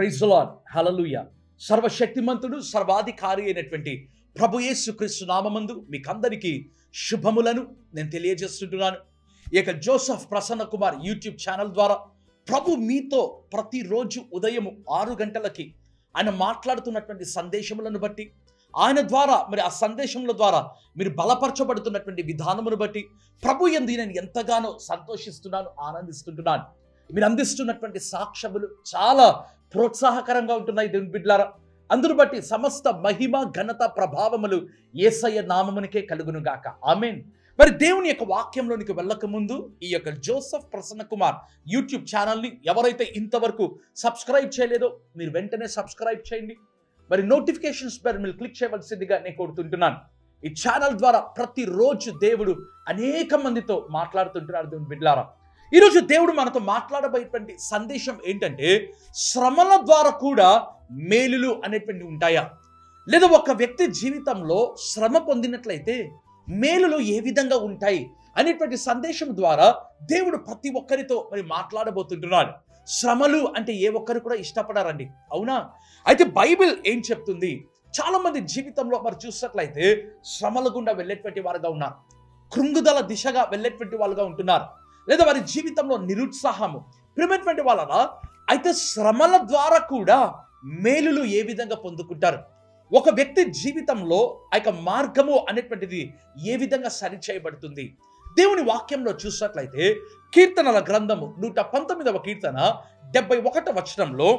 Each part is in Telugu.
ప్రైజ్ ది లార్డ్, హల్లెలూయా. సర్వశక్తిమంతుడు సర్వాధికారి అయినటువంటి ప్రభు యేసుక్రీస్తు నామమందు మీకందరికీ శుభములను నేను తెలియజేస్తుంటున్నాను. ఈ యొక్క Joseph Prasanna Kumar YouTube channel ద్వారా ప్రభు మీతో ప్రతిరోజు ఉదయం 6 గంటలకి ఆయన మాట్లాడుతున్నటువంటి సందేశములను బట్టి, ఆయన ద్వారా మరి ఆ సందేశముల ద్వారా మీరు బలపరచబడుతున్నటువంటి విధానమును బట్టి ప్రభు యందు నేను ఎంతగానో సంతోషిస్తున్నాను, ఆనందిస్తుంటున్నాను. మీరు అందిస్తున్నటువంటి సాక్ష్యములు చాలా ప్రోత్సాహకరంగా ఉంటున్నాయి దేవుని బిడ్డలారా. అందును బట్టి సమస్త మహిమ ఘనత ప్రభావములు యేసయ్య నామమునికే కలుగును గాక. ఆమేన్. మరి దేవుని యొక్క వాక్యంలోనికి వెళ్ళక ముందు ఈ యొక్క జోసెఫ్ ప్రసన్న కుమార్ యూట్యూబ్ ఛానల్ని ఎవరైతే ఇంతవరకు సబ్స్క్రైబ్ చేయలేదో మీరు వెంటనే సబ్స్క్రైబ్ చేయండి. మరి నోటిఫికేషన్స్ పైన మీరు క్లిక్ చేయవలసిందిగా నేను కోరుతుంటున్నాను. ఈ ఛానల్ ద్వారా ప్రతిరోజు దేవుడు అనేక మందితో మాట్లాడుతుంటున్నారు దేవుని బిడ్డలారా. ఈరోజు దేవుడు మనతో మాట్లాడబోయేటువంటి సందేశం ఏంటంటే, శ్రమల ద్వారా కూడా మేలులు అనేటువంటి ఉంటాయా, లేదా ఒక వ్యక్తి జీవితంలో శ్రమ పొందినట్లయితే మేలులు ఏ విధంగా ఉంటాయి అనేటువంటి సందేశం ద్వారా దేవుడు ప్రతి ఒక్కరితో మరి మాట్లాడబోతుంటున్నాడు. శ్రమలు అంటే ఏ ఒక్కరు కూడా ఇష్టపడారండి, అవునా? అయితే బైబిల్ ఏం చెప్తుంది? చాలా మంది జీవితంలో మరి చూసినట్లయితే శ్రమల గుండా వెళ్ళేటువంటి వారుగా ఉన్నారు, కృంగుదల దిశగా వెళ్ళేటువంటి వాళ్ళుగా ఉంటున్నారు, లేదా వారి జీవితంలో నిరుత్సాహము ప్రియమైనటువంటి వాళ్ళ. అయితే శ్రమల ద్వారా కూడా మేలులు ఏ విధంగా పొందుకుంటారు, ఒక వ్యక్తి జీవితంలో ఆ యొక్క మార్గము అనేటువంటిది ఏ విధంగా సరిచేయబడుతుంది? దేవుని వాక్యంలో చూసినట్లయితే కీర్తనల గ్రంథము 119వ కీర్తన 71వ వచనంలో,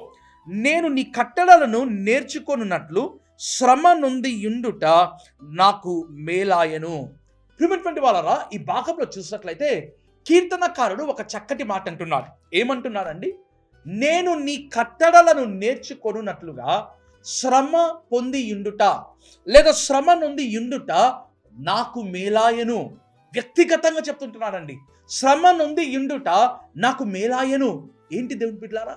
నేను నీ కట్టడలను నేర్చుకొనున్నట్లు శ్రమ నుండి యుండుట నాకు మేలాయను. ప్రియమైనటువంటి వాళ్ళరా, ఈ భాగంలో చూసినట్లయితే కీర్తనకారుడు ఒక చక్కటి మాట అంటున్నాడు. ఏమంటున్నాడండి? నేను నీ కట్టడలను నేర్చుకొనున్నట్లుగా శ్రమ పొంది యుండుట, లేదా శ్రమ నుండి యుండుట నాకు మేలాయను. వ్యక్తిగతంగా చెప్తుంటున్నాడండి, శ్రమ నుండి యుండుట నాకు మేలాయను. ఏంటి దేవుని బిడ్డలారా,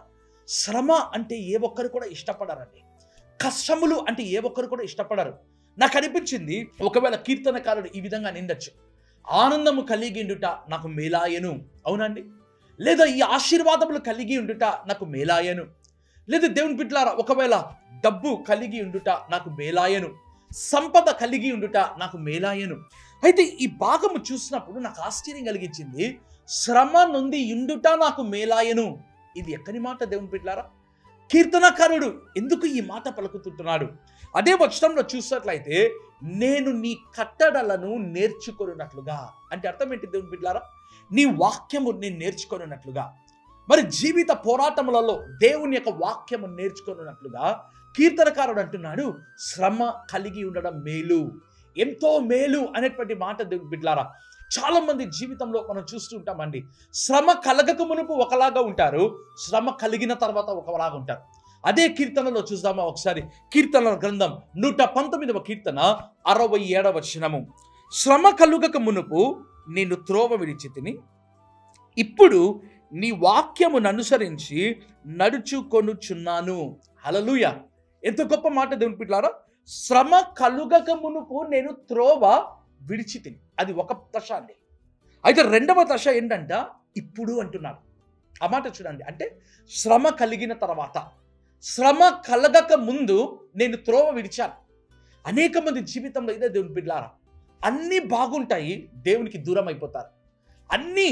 శ్రమ అంటే ఏ ఒక్కరు కూడా ఇష్టపడరండి, కష్టములు అంటే ఏ ఒక్కరు కూడా ఇష్టపడరు. నాకు అనిపించింది, ఒకవేళ కీర్తనకారుడు ఈ విధంగా నిండొచ్చు, ఆనందము కలిగి ఉండుట నాకు మేలాయను, అవునండి, లేదా ఈ ఆశీర్వాదములు కలిగి ఉండుట నాకు మేలాయను, లేదా దేవుని బిడ్డలారా ఒకవేళ డబ్బు కలిగి ఉండుట నాకు మేలాయను, సంపద కలిగి ఉండుట నాకు మేలాయను. అయితే ఈ భాగము చూసినప్పుడు నాకు ఆశ్చర్యం కలిగించింది, శ్రమ నుండి ఉండుట నాకు మేలాయను. ఇది ఎక్కడి మాట దేవుని బిడ్డలారా? కీర్తనకారుడు ఎందుకు ఈ మాట పలుకుతుంటున్నాడు? అదే వచనంలో చూసినట్లయితే, నేను నీ కట్టడలను నేర్చుకొనున్నట్లుగా అంటే అర్థం ఏంటి దేవుని బిడ్డలారా? నీ వాక్యము నేను నేర్చుకొనున్నట్లుగా. మరి జీవిత పోరాటములలో దేవుని యొక్క వాక్యము నేర్చుకొనున్నట్లుగా కీర్తనకారుడు అంటున్నాడు, శ్రమ కలిగి ఉండడం మేలు, ఎంతో మేలు అనేటువంటి మాట దేవుని బిడ్డలారా. చాలా మంది జీవితంలో మనం చూస్తూ ఉంటామండి, శ్రమ కలగక మునుపు ఒకలాగా ఉంటారు, శ్రమ కలిగిన తర్వాత ఒకలాగా ఉంటారు. అదే కీర్తనలో చూద్దామా ఒకసారి. కీర్తనల గ్రంథం 119వ కీర్తన 67వ వచనము, శ్రమ కలుగక మునుపు నేను త్రోవ విడిచితిని, ఇప్పుడు నీ వాక్యమును అనుసరించి నడుచుకొనుచున్నాను. హల్లెలూయా. ఎంత గొప్ప మాట దేవుని బిడ్డలారా. శ్రమ కలుగక మునుపు నేను త్రోవ విడిచితిని, అది ఒక దశ అండి. అయితే రెండవ దశ ఏంటంట, ఇప్పుడు అంటున్నాడు. ఆ మాట చూడండి, అంటే శ్రమ కలిగిన తర్వాత, శ్రమ కలగక ముందు నేను త్రోవ విడిచాను. అనేక మంది జీవితంలో ఇదే దేవుని బిడ్డలారా, అన్నీ బాగుంటాయి, దేవునికి దూరం అయిపోతారు. అన్నీ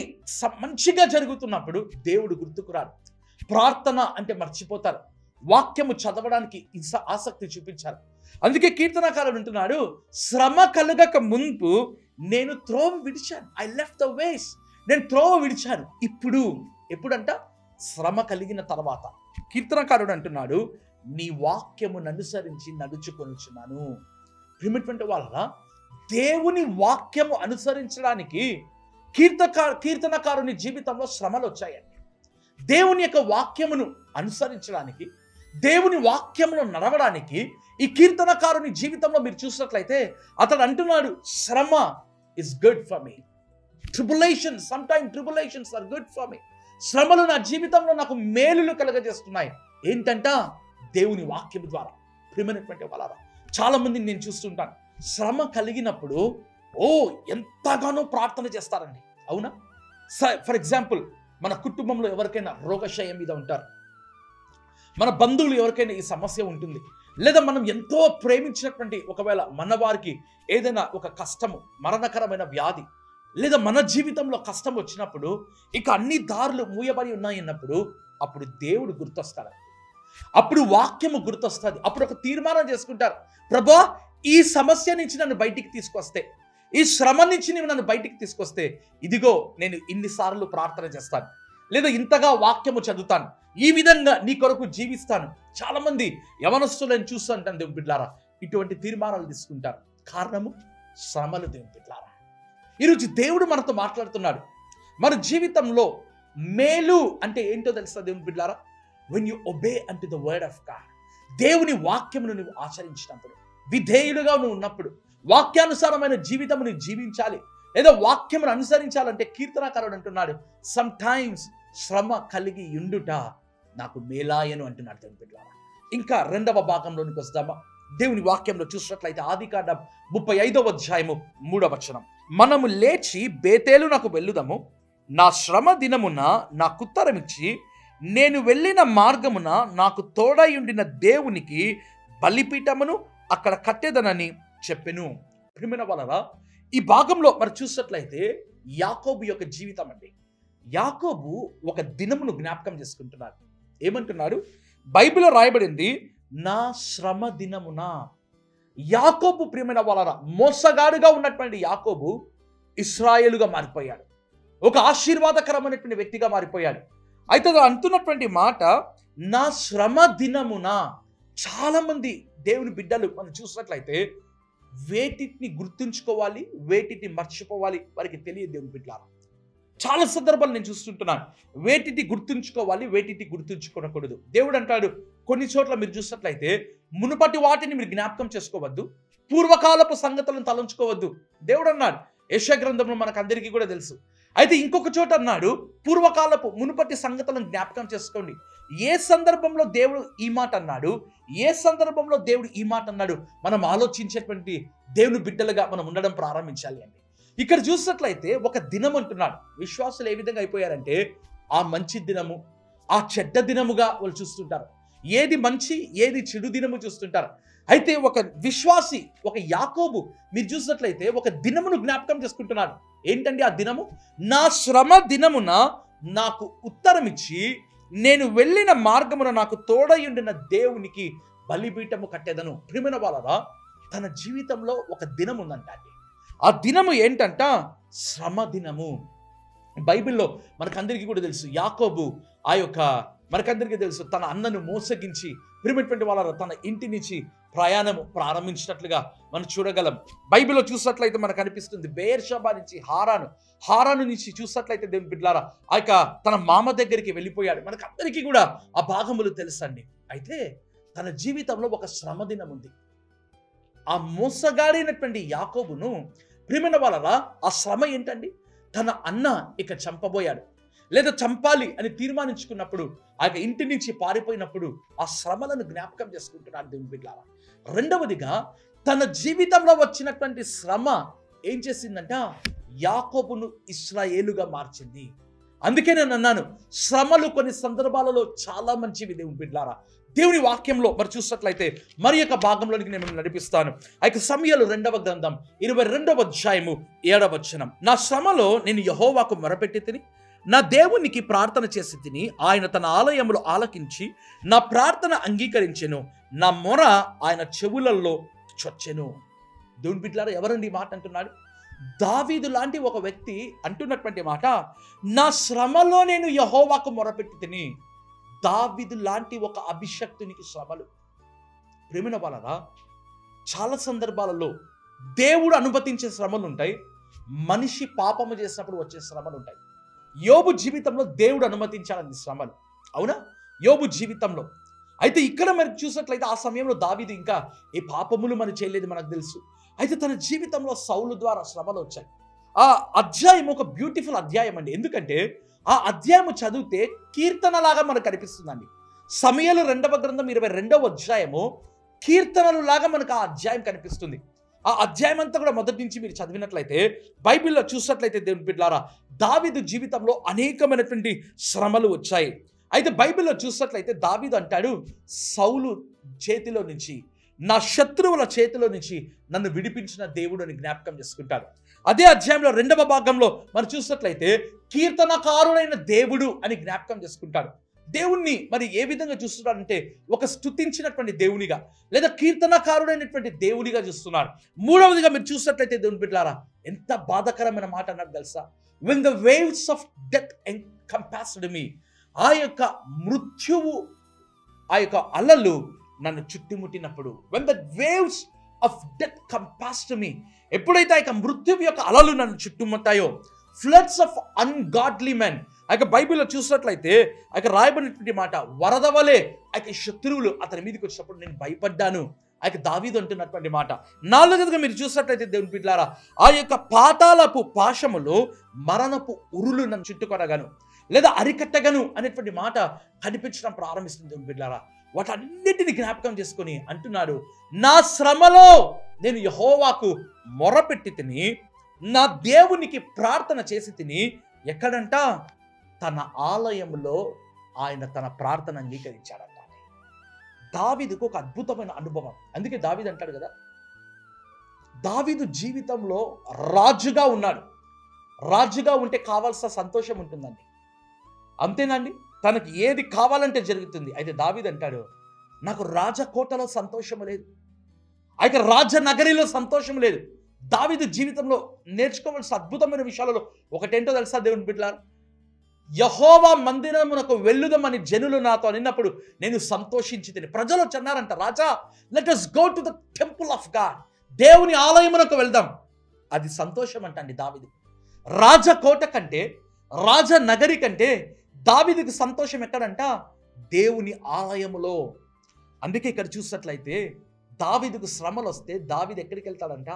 మంచిగా జరుగుతున్నప్పుడు దేవుడు గుర్తుకురాడు, ప్రార్థన అంటే మర్చిపోతారు, వాక్యము చదవడానికి ఆసక్తి చూపించారు. అందుకే కీర్తనకారుడు అంటున్నాడు, శ్రమ కలగక ముందు నేను త్రోవ విడిచాను, ఐ లెఫ్ట్ ద వేస్, నేను త్రోవ విడిచాను. ఇప్పుడు ఎప్పుడంట? శ్రమ కలిగిన తర్వాత. కీర్తనకారుడు అంటున్నాడు, నీ వాక్యమును అనుసరించి నడుచుకొనుచున్నాను. ప్రియమైనటువంటి వాళ్ళ, దేవుని వాక్యము అనుసరించడానికి కీర్తనకారుని జీవితంలో శ్రమలు వచ్చాయండి. దేవుని యొక్క వాక్యమును అనుసరించడానికి, దేవుని వాక్యమును నడవడానికి ఈ కీర్తనకారుని జీవితంలో మీరు చూసినట్లయితే అతడు అంటున్నాడు, శ్రమ is good for me, tribulations, sometime tribulations are good for me. శ్రమలు నా జీవితంలో నాకు మేలులు కలగజేస్తున్నాయి. ఏంటంట? దేవుని వాక్యము ద్వారా. ప్రియమైనటువంటి వాళ్ళారా, చాలా మందిని నేను చూస్తుంటాను, శ్రమ కలిగినప్పుడు ఎంతగానో ప్రార్థన చేస్తారండి, అవునా? ఫర్ ఎగ్జాంపుల్, మన కుటుంబంలో ఎవరికైనా రోగశయం మీద ఉంటారు, మన బంధువులు ఎవరికైనా ఈ సమస్య ఉంటుంది, లేదా మనం ఎంతో ప్రేమించినటువంటి ఒకవేళ మన వారికి ఏదైనా ఒక కష్టము, మరణకరమైన వ్యాధి, లేదా మన జీవితంలో కష్టం వచ్చినప్పుడు ఇక అన్ని దారులు మూయబడి ఉన్నాయి అన్నప్పుడు అప్పుడు దేవుడు గుర్తొస్తాడు, అప్పుడు వాక్యము గుర్తొస్తుంది. అప్పుడు ఒక తీర్మానం చేసుకుంటారు, ప్రభా ఈ సమస్య నుంచి నన్ను బయటికి తీసుకొస్తే, ఈ శ్రమ నుంచి నీవు నన్ను బయటికి తీసుకొస్తే, ఇదిగో నేను ఇన్నిసార్లు ప్రార్థన చేస్తాను, లేదా ఇంతగా వాక్యము చదువుతాను, ఈ విధంగా నీ కొరకు జీవిస్తాను. చాలా మంది యవనస్తులను చూస్తుంటాను దేవుని బిడ్డలారా, ఇటువంటి తీర్మానాలు తీసుకుంటారు. కారణము శ్రమలు. దేవుని బిడ్డలారా, ఈరోజు దేవుడు మనతో మాట్లాడుతున్నాడు. మన జీవితంలో మేలు అంటే ఏంటో తెలుసా దేవుని బిడ్డలారా? when you obey unto the word of God, దేవుని వాక్యమును నువ్వు ఆచరించినప్పుడు, విధేయులుగా నువ్వు ఉన్నప్పుడు, వాక్యానుసారమైన జీవితము నువ్వు జీవించాలి, లేదా వాక్యమును అనుసరించాలంటే కీర్తనాకారుడు అంటున్నాడు, సమ్ టైమ్స్ శ్రమ కలిగి ఉండుట నాకు మేలాయను అంటున్నాడు దేవుని బిడ్డలారా. ఇంకా రెండవ భాగంలోనికి వస్తామా? దేవుని వాక్యంలో చూసినట్లయితే ఆదికాండం 35వ అధ్యాయము 3వ వచనం, మనము లేచి బేతేలునకు వెళ్ళుదము, నా శ్రమ దినమున నాకుత్తరమిచ్చి నేను వెళ్ళిన మార్గమున నాకు తోడయుండిన దేవునికి బలిపీఠమును అక్కడ కట్టేదనని చెప్పెను. ప్రియమైన వాళ్ళరా, ఈ భాగంలో మరి చూసినట్లయితే యాకోబు యొక్క జీవితం అండి. యాకోబు ఒక దినమును జ్ఞాపకం చేసుకుంటున్నాడు. ఏమంటున్నాడు? బైబిల్లో రాయబడింది, నా శ్రమ దినమున. యాకోబు ప్రియమైన వాళ్ళరా, మోసగాడుగా ఉన్నటువంటి యాకోబు ఇశ్రాయేలుగా మారిపోయాడు, ఒక ఆశీర్వాదకరమైనటువంటి వ్యక్తిగా మారిపోయాడు. అయితే అంటున్నటువంటి మాట, నా శ్రమ దినమున. చాలా మంది దేవుని బిడ్డలు మనం చూసినట్లయితే వేటిని గుర్తుంచుకోవాలి, వేటిని మర్చిపోవాలి వారికి తెలియదు దేవుని బిడ్డలారా. చాలా సందర్భాలు నేను చూస్తుంటున్నాను, వేటిని గుర్తుంచుకోవాలి, వేటిని గుర్తుంచుకోకూడదు. దేవుడు అంటాడు కొన్ని చోట్ల మీరు చూసినట్లయితే, మునుపటి వాటిని మీరు జ్ఞాపకం చేసుకోవద్దు, పూర్వకాలపు సంగతులను తలంచుకోవద్దు దేవుడు అన్నాడు. యెషయా గ్రంథంలో మనకు అందరికీ కూడా తెలుసు. అయితే ఇంకొక చోట అన్నాడు, పూర్వకాలపు మునుపటి సంగతులను జ్ఞాపకం చేసుకోండి. ఏ సందర్భంలో దేవుడు ఈ మాట అన్నాడు, ఏ సందర్భంలో దేవుడు ఈ మాట అన్నాడు, మనం ఆలోచించేటువంటి దేవుని బిడ్డలుగా మనం ఉండడం ప్రారంభించాలి అండి. ఇక్కడ చూసినట్లయితే ఒక దినం అంటున్నాడు. విశ్వాసులు ఏ విధంగా అయిపోయారంటే, ఆ మంచి దినము, ఆ చెడ్డ దినముగా వాళ్ళు చూస్తుంటారు. ఏది మంచి, ఏది చెడు దినము చూస్తుంటారు. అయితే ఒక విశ్వాసి, ఒక యాకోబు మీరు చూసినట్లయితే ఒక దినమును జ్ఞాపకం చేసుకుంటున్నాడు. ఏంటండి ఆ దినము? నా శ్రమ దినమున నాకు ఉత్తరం ఇచ్చి నేను వెళ్ళిన మార్గమున నాకు తోడయుండిన దేవునికి బలిపీఠము కట్టేదను. ప్రియమైన వాళ్ళరా, తన జీవితంలో ఒక దినం ఉందంట అండి. ఆ దినము ఏంటంట? శ్రమ దినము. బైబిల్లో మనకందరికీ కూడా తెలుసు, యాకోబు మనకందరికీ తెలుసు, తన అన్నను మోసగించి ప్రియమైనటువంటి వాళ్ళ తన ఇంటి నుంచి ప్రయాణము ప్రారంభించినట్లుగా మనం చూడగలం. బైబిల్లో చూసినట్లయితే మనకు అనిపిస్తుంది, బెయేర్షెబా నుంచి హారాను నుంచి చూసినట్లయితే దేవుని బిడ్డలారా ఆ యొక్క తన మామ దగ్గరికి వెళ్ళిపోయాడు. మనకందరికీ కూడా ఆ భాగములు తెలుసండి. అయితే తన జీవితంలో ఒక శ్రమ దినం ఉంది. ఆ మోసగాడైనటువంటి యాకోబును ప్రియమైన వాళ్ళరా, ఆ శ్రమ ఏంటండి? తన అన్న ఇక చంపబోయాడు, లేదా చంపాలి అని తీర్మానించుకున్నప్పుడు, ఆ యొక్క ఇంటి నుంచి పారిపోయినప్పుడు ఆ శ్రమలను జ్ఞాపకం చేసుకుంటున్నాడు దేవుని బిడ్డలారా. రెండవదిగా, తన జీవితంలో వచ్చినటువంటి శ్రమ ఏం చేసిందంట? యాకోబును ఇశ్రాయేలుగా మార్చింది. అందుకే నేను అన్నాను, శ్రమలు కొన్ని సందర్భాలలో చాలా మంచివి దేవుని బిడ్డలారా. దేవుని వాక్యంలో మరి చూసినట్లయితే మరి యొక్క భాగంలోనికి నేను నడిపిస్తాను. ఆ యొక్క సమూయేలు 2వ గ్రంథం 22వ అధ్యాయము 7వ వచనం, నా శ్రమలో నేను యెహోవాకు మొరపెట్టి తిని నా దేవునికి ప్రార్థన చేసి తిని ఆయన తన ఆలయములో ఆలకించి నా ప్రార్థన అంగీకరించెను, నా మొర ఆయన చెవులలో చొచ్చెను. దేవుని బిడ్డలారా, ఎవరండి ఈ మాట అంటున్నాడు? దావీదు లాంటి ఒక వ్యక్తి అంటున్నటువంటి మాట, నా శ్రమలో నేను యెహోవాకు మొరపెట్టి తిని. దావీదు లాంటి ఒక అభిషక్తునికి శ్రమలు. ప్రేమిన వాళ్ళరా, చాలా సందర్భాలలో దేవుడు అనుమతించే శ్రమలు ఉంటాయి, మనిషి పాపము చేసినప్పుడు వచ్చే శ్రమలు ఉంటాయి. యోబు జీవితంలో దేవుడు అనుమతించాలని శ్రమలు, అవునా? యోబు జీవితంలో. అయితే ఇక్కడ మరి చూసినట్లయితే ఆ సమయంలో దావీదు ఇంకా ఏ పాపములు మనం చేయలేదు మనకు తెలుసు. అయితే తన జీవితంలో సౌలు ద్వారా శ్రమలు వచ్చాయి. ఆ అధ్యాయం ఒక బ్యూటిఫుల్ అధ్యాయం అండి. ఎందుకంటే ఆ అధ్యాయం చదివితే కీర్తనలాగా మనకు కనిపిస్తుందండి. సమూయేలు 2వ గ్రంథం 22వ అధ్యాయము కీర్తనలు లాగా మనకు ఆ అధ్యాయం కనిపిస్తుంది. ఆ అధ్యాయం అంతా కూడా మొదటి నుంచి మీరు చదివినట్లయితే, బైబిల్లో చూసినట్లయితే దేవుని బిడ్డలారా, దావీదు జీవితంలో అనేకమైనటువంటి శ్రమలు వచ్చాయి. అయితే బైబిల్లో చూసినట్లయితే దావీదు అంటాడు, సౌలు చేతిలో నుంచి, నా శత్రువుల చేతిలో నుంచి నన్ను విడిపించిన దేవుడు అని జ్ఞాపకం చేసుకుంటాడు. అదే అధ్యాయంలో 2వ భాగంలో మనం చూసినట్లయితే కీర్తనకారుడైన దేవుడు అని జ్ఞాపకం చేసుకుంటాడు. దేవుణ్ణి మరి ఏ విధంగా చూస్తున్నాడంటే ఒక స్తుతించినటువంటి దేవునిగా, లేదా కీర్తనకారుడైనటువంటి దేవునిగా చూస్తున్నాడు. మూడవదిగా మీరు చూసినట్లయితే దేవుని బిడ్డలారా, ఎంత బాధాకరమైన మాట అన్నారు తెలుసా? when the waves of death encompassed me, ఆ యొక్క మృత్యువు, ఆ యొక్క అలలు నన్ను చుట్టుముట్టినప్పుడు, when the waves of death compassed me, ఎప్పుడైతే ఆ యొక్క మృత్యువు యొక్క అలలు నన్ను చుట్టుముట్టాయో, ఫ్లడ్స్ ఆఫ్ అన్గాడ్లీ మెన్, ఆ యొక్క బైబిల్లో చూసినట్లయితే ఆ యొక్క రాయబడినటువంటి మాట, వరద వలె ఆ యొక్క శత్రువులు అతని మీదకి వచ్చినప్పుడు నేను భయపడ్డాను. ఆ యొక్క దావీదు అంటున్నటువంటి మాట. నాలుగవదిగా మీరు చూసినట్లయితే దేవుని బిడ్డలారా, ఆ యొక్క పాతాళపు పాశములు, మరణపు ఉరులు నన్ను చుట్టుకొనగను, లేదా అరికట్టగను అనేటువంటి మాట కనిపించడం ప్రారంభిస్తుంది దేవుని బిడ్డలారా. వాటన్నిటిని జ్ఞాపకం చేసుకొని అంటున్నాడు, నా శ్రమలో నేను యెహోవాకు మొరపెట్టి తిని, నా దేవునికి ప్రార్థన చేసి తిని. ఎక్కడంట? తన ఆలయంలో ఆయన తన ప్రార్థన అంగీకరించాడంట. దావీదుకు ఒక అద్భుతమైన అనుభవం. అందుకే దావీదు అంటాడు కదా, దావీదు జీవితంలో రాజుగా ఉన్నాడు. రాజుగా ఉంటే కావాల్సిన సంతోషం ఉంటుందండి, అంతేనండి. తనకి ఏది కావాలంటే జరుగుతుంది. అయితే దావీదు అంటాడు, నాకు రాజకోటలో సంతోషం లేదు, అయితే రాజనగరిలో సంతోషం లేదు. దావీదు జీవితంలో నేర్చుకోవాల్సిన అద్భుతమైన విషయాలలో ఒకటేంటో తెలుసా దేవుని బిడ్డలారా? యెహోవా మందిరమునకు వెళ్ళుదామని జనులు నాతో అనినప్పుడు నేను సంతోషించి తిని. ప్రజలు వచ్చన్నారంట, రాజా let us go to the temple of God, దేవుని ఆలయమునకు వెళ్దాం. అది సంతోషం అంటండి దావీదు. రాజకోట కంటే, రాజనగరి కంటే దావీదుకి సంతోషం ఎక్కడంట? దేవుని ఆలయములో. అందుకే ఇక్కడ చూసినట్లయితే దావీదుకు శ్రమలు వస్తే దావీదు ఎక్కడికి వెళ్తాడంట?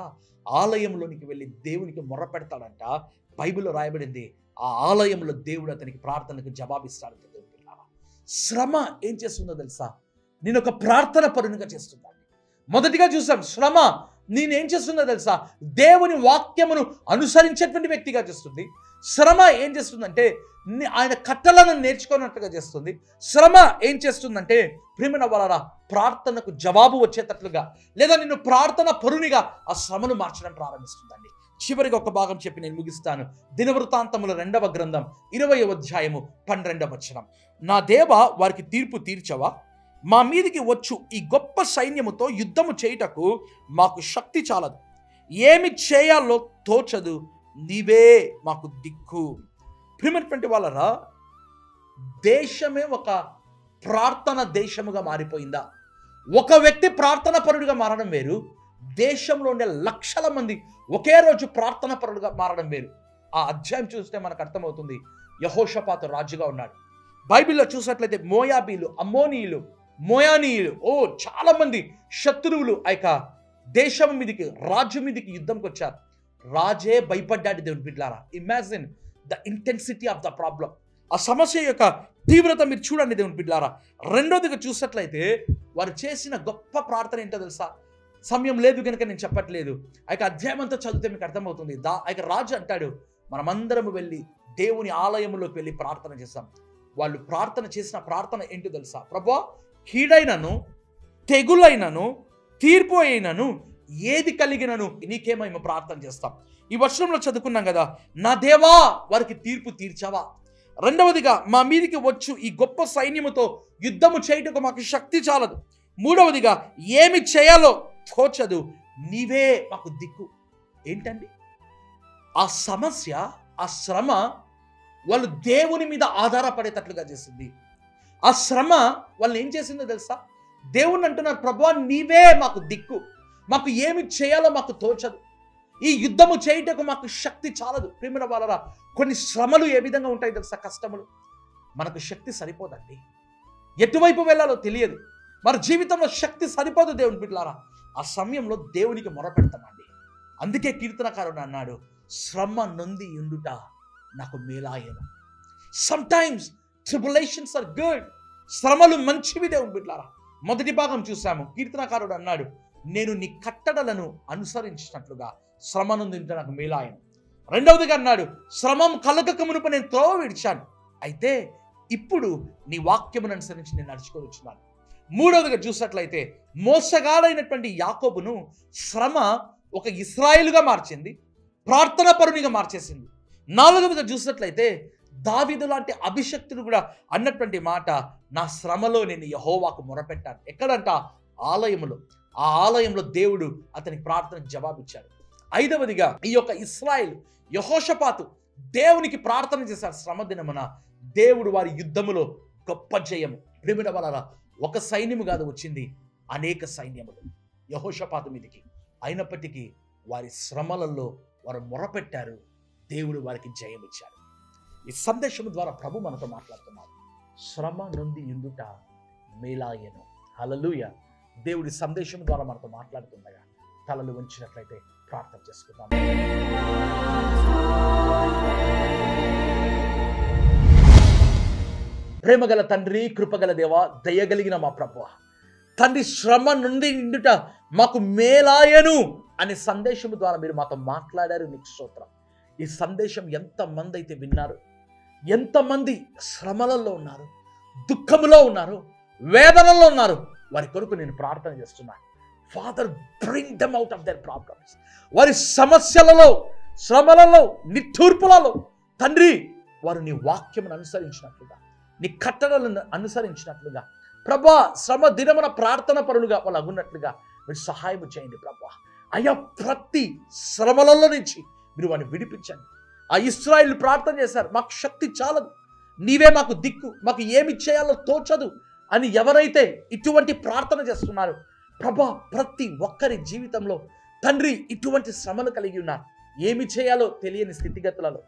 ఆలయంలోనికి వెళ్ళి దేవునికి మొర్ర పెడతాడంట. బైబిల్లో రాయబడింది, ఆ ఆలయంలో దేవుడు అతనికి ప్రార్థనకు జవాబిస్తాడు. శ్రమ ఏం చేస్తుందో తెలుసా? నేను ఒక ప్రార్థన పరునిగా చేస్తున్నాను. మొదటిగా చూసాం, శ్రమ నేనేం చేస్తుందో తెలుసా? దేవుని వాక్యమును అనుసరించేటువంటి వ్యక్తిగా చేస్తుంది. శ్రమ ఏం చేస్తుందంటే ఆయన కట్టలను నేర్చుకున్నట్టుగా చేస్తుంది. శ్రమ ఏం చేస్తుందంటే ప్రియమైన వారరా, ప్రార్థనకు జవాబు వచ్చేటట్లుగా, లేదా నిన్ను ప్రార్థన పరునిగా ఆ శ్రమను మార్చడం ప్రారంభిస్తుందండి. చివరిగా ఒక భాగం చెప్పి నేను ముగిస్తాను. దినవృత్తాంతముల 2వ గ్రంథం 20వ అధ్యాయము 12వ వచనం. నా దేవా, వారికి తీర్పు తీర్చవా? మా మీదికి వచ్చు ఈ గొప్ప సైన్యముతో యుద్ధము చేయుటకు మాకు శక్తి చాలదు, ఏమి చేయాలో తోచదు, నీవే మాకు దిక్కు. ప్రియమైనటువంటి వాళ్ళరా, దేశమే ఒక ప్రార్థన దేశముగా మారిపోయిందా? ఒక వ్యక్తి ప్రార్థన పరుడిగా మారడం వేరు, దేశంలో ఉండే లక్షల మంది ఒకే రోజు ప్రార్థన పరుడుగా మారడం వేరు. ఆ అధ్యాయం చూస్తే మనకు అర్థమవుతుంది. యెహోషాపాతు రాజుగా ఉన్నాడు. బైబిల్లో చూసినట్లయితే మోయాబీలు, అమ్మోనీయులు, మోయానీయులు, చాలా మంది శత్రువులు ఆ యొక్క దేశం మీదకి, రాజు మీదకి యుద్ధంకి వచ్చారు. రాజే భయపడ్డాడు దేవుని బిడ్డలారా. Imagine the intensity of the problem. ఆ సమస్య యొక్క తీవ్రత మీరు చూడండి దేవుని బిడ్డలారా. రెండోదిగా చూసినట్లయితే వారు చేసిన గొప్ప ప్రార్థన ఏంటో తెలుసా? సమయం లేదు కనుక నేను చెప్పట్లేదు. ఆ యొక్క అధ్యాయం అంతా చదివితే మీకు అర్థమవుతుంది. ఆ యొక్క రాజు అంటాడు, మనమందరము వెళ్ళి దేవుని ఆలయంలోకి వెళ్ళి ప్రార్థన చేస్తాం. వాళ్ళు ప్రార్థన చేసిన ప్రార్థన ఏంటో తెలుసా? ప్రభువా, కీడైనను, తెగులైనను, తీర్పు అయినను, ఏది కలిగినను నీకేమో మేము ప్రార్థన చేస్తాం. ఈ వచనంలో చదువుకున్నాం కదా, నా దేవా, వారికి తీర్పు తీర్చావా? రెండవదిగా, మా మీదికి వచ్చు ఈ గొప్ప సైన్యముతో యుద్ధము చేయుటకు మాకు శక్తి చాలదు. మూడవదిగా, ఏమి చేయాలో తోచదు, నీవే మాకు దిక్కు. ఏంటండి ఆ సమస్య? ఆ శ్రమ వాళ్ళు దేవుని మీద ఆధారపడేటట్లుగా చేసింది. ఆ శ్రమ వాళ్ళు ఏం చేసిందో తెలుసా? దేవుని అంటున్నారు, ప్రభువా, నీవే మాకు దిక్కు, మాకు ఏమి చేయాలో మాకు తోచదు, ఈ యుద్ధము చేయుటకు మాకు శక్తి చాలదు. ప్రియమైన వాళ్ళరా, కొన్ని శ్రమలు ఏ విధంగా ఉంటాయి తెలుసా? కష్టములు. మనకు శక్తి సరిపోదండి, ఎటువైపు వెళ్ళాలో తెలియదు, మన జీవితంలో శక్తి సరిపోదు దేవుని బిడ్డలారా. ఆ సమయంలో దేవునికి మొరపెడతామండి. అందుకే కీర్తనకారుడు అన్నాడు, శ్రమ నొంది ఉండుట నాకు మేలాయను. Sometimes tribulations are good. శ్రమలు మంచివి దేవుని బిడ్డలారా. మొదటి భాగం చూసాము, కీర్తనకారుడు అన్నాడు, నేను నీ కట్టడలను అనుసరించినట్లుగా శ్రమ నుండి నాకు మేలాయను. రెండవదిగా అన్నాడు, శ్రమం కలగక మునుపు నేను త్రోవ విడిచాను, అయితే ఇప్పుడు నీ వాక్యమును అనుసరించి నేను నడుచుకొని వచ్చినాను. మూడవదిగా చూసినట్లయితే మోసగాడైనటువంటి యాకోబును శ్రమ ఒక ఇశ్రాయేలుగా మార్చింది, ప్రార్థనా పరునిగా మార్చేసింది. నాలుగవదిగా చూసినట్లయితే దావీదు లాంటి అభిషక్తుడు కూడా అన్నటువంటి మాట, నా శ్రమలో నేను యెహోవాకు మొరపెట్టాను. ఎక్కడంట? ఆలయములో. ఆ ఆలయంలో దేవుడు అతని ప్రార్థనకు జవాబిచ్చాడు. ఐదవదిగా ఈ యొక్క ఇశ్రాయేల్ యెహోషాపాతు దేవునికి ప్రార్థన చేశారు. శ్రమ దినమున దేవుడు వారి యుద్ధములో గొప్ప జయము. ప్రేమిన వలన ఒక సైన్యము కాదు వచ్చింది, అనేక సైన్యములు యెహోషాపాతు మీదికి. అయినప్పటికీ వారి శ్రమలలో వారు మొరపెట్టారు, దేవుడు వారికి జయం ఇచ్చాడు. ఈ సందేశం ద్వారా ప్రభు మనతో మాట్లాడుతున్నారు. శ్రమ నుండి ఇందుట మేలాయను. హల్లెలూయా. దేవుడి సందేశం ద్వారా మనతో మాట్లాడుతుండగా తలలు వంచినట్లయితే ప్రార్థన చేసుకుందాం. ప్రేమగల తండ్రి, కృపగల దేవ, దయగలిగిన మా ప్రభువా, తండ్రి శ్రమ నుండి నిండుట మాకు మేలాయను అనే సందేశం ద్వారా మీరు మాతో మాట్లాడారు. నీకు స్తోత్రం. ఈ సందేశం ఎంతమంది అయితే విన్నారు, ఎంతమంది శ్రమలలో ఉన్నారు, దుఃఖములో ఉన్నారు, వేదనలో ఉన్నారు, వారి కొరకు నేను ప్రార్థన చేస్తున్నాను. Father, bring them out of their problems. వారి సమస్యలలో, శ్రమలలో, నిట్టూర్పులలో తండ్రి వారు నీ వాక్యమును అనుసరించినట్లుగా, నీ కట్టడలను అనుసరించినట్లుగా ప్రభా, శ్రమ దినమున ప్రార్థన పరులుగా వాళ్ళు అగున్నట్లుగా మీరు సహాయం చేయండి ప్రభా. అయ్యా, ప్రతి శ్రమలలో నుంచి మీరు వారిని విడిపించండి. ఆ ఇశ్రాయేలు ప్రార్థన చేశారు, మాకు శక్తి చాలదు, నీవే మాకు దిక్కు, మాకు ఏమి చేయాలో తోచదు అని ఎవరైతే ఇటువంటి ప్రార్థన చేస్తున్నారు ప్రభా, ప్రతి ఒక్కరి జీవితంలో తండ్రి ఇటువంటి శ్రమలు కలిగి ఉన్నారు. ఏమి చేయాలో తెలియని స్థితిగతులలో,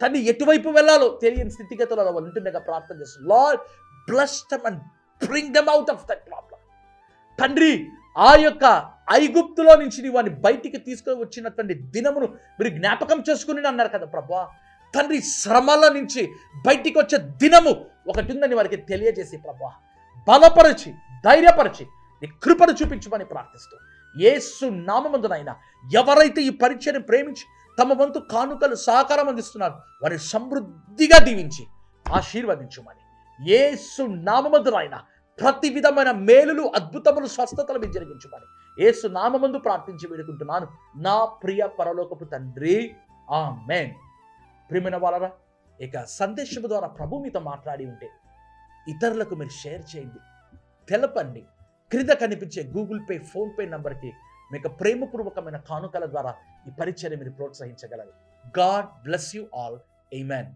తండ్రి ఎటువైపు వెళ్ళాలో తెలియని స్థితిగతులలో వాళ్ళు ఉంటుండగా ప్రార్థన చేస్తున్నారు. Lord, bless them and bring them out of that problem. తండ్రి, ఆ యొక్క ఐగుప్తులో నుంచి నీ వారిని బయటికి తీసుకొని వచ్చినటువంటి దినమును మీరు జ్ఞాపకం చేసుకుని అన్నారు కదా ప్రభా. తండ్రి, శ్రమల నుంచి బయటికి వచ్చే దినము ఒకటి ఉందని వారికి తెలియజేసి ప్రభా, బలపరిచి ధైర్యపరిచి నీ కృపను చూపించమని ప్రార్థిస్తూ యేసు నామమున ఎవరైతే ఈ పరీక్షను ప్రేమించి తమ వంతు కానుకలు సహకారం అందిస్తున్నారు వారిని సమృద్ధిగా దీవించి ఆశీర్వదించమని యేసు నామమున ప్రతి విధమైన మేలులు, అద్భుతములు, స్వస్థతలు మీరు జరిగించమని యేసు నామమందు ప్రార్థించి వేడుకుంటున్నాను నా ప్రియ పరలోకపు తండ్రి, ఆమేన్. ప్రియమైన వాళ్ళరా, ఇక సందేశం ద్వారా ప్రభు మీతో మాట్లాడి ఉంటే ఇతరులకు మీరు షేర్ చేయండి, తెలపండి. క్రింద కనిపించే గూగుల్ పే, ఫోన్పే నంబర్కి మీకు ప్రేమపూర్వకమైన కానుకల ద్వారా ఈ పరిచర్య మీరు ప్రోత్సహించగలరు. God bless you all. Amen.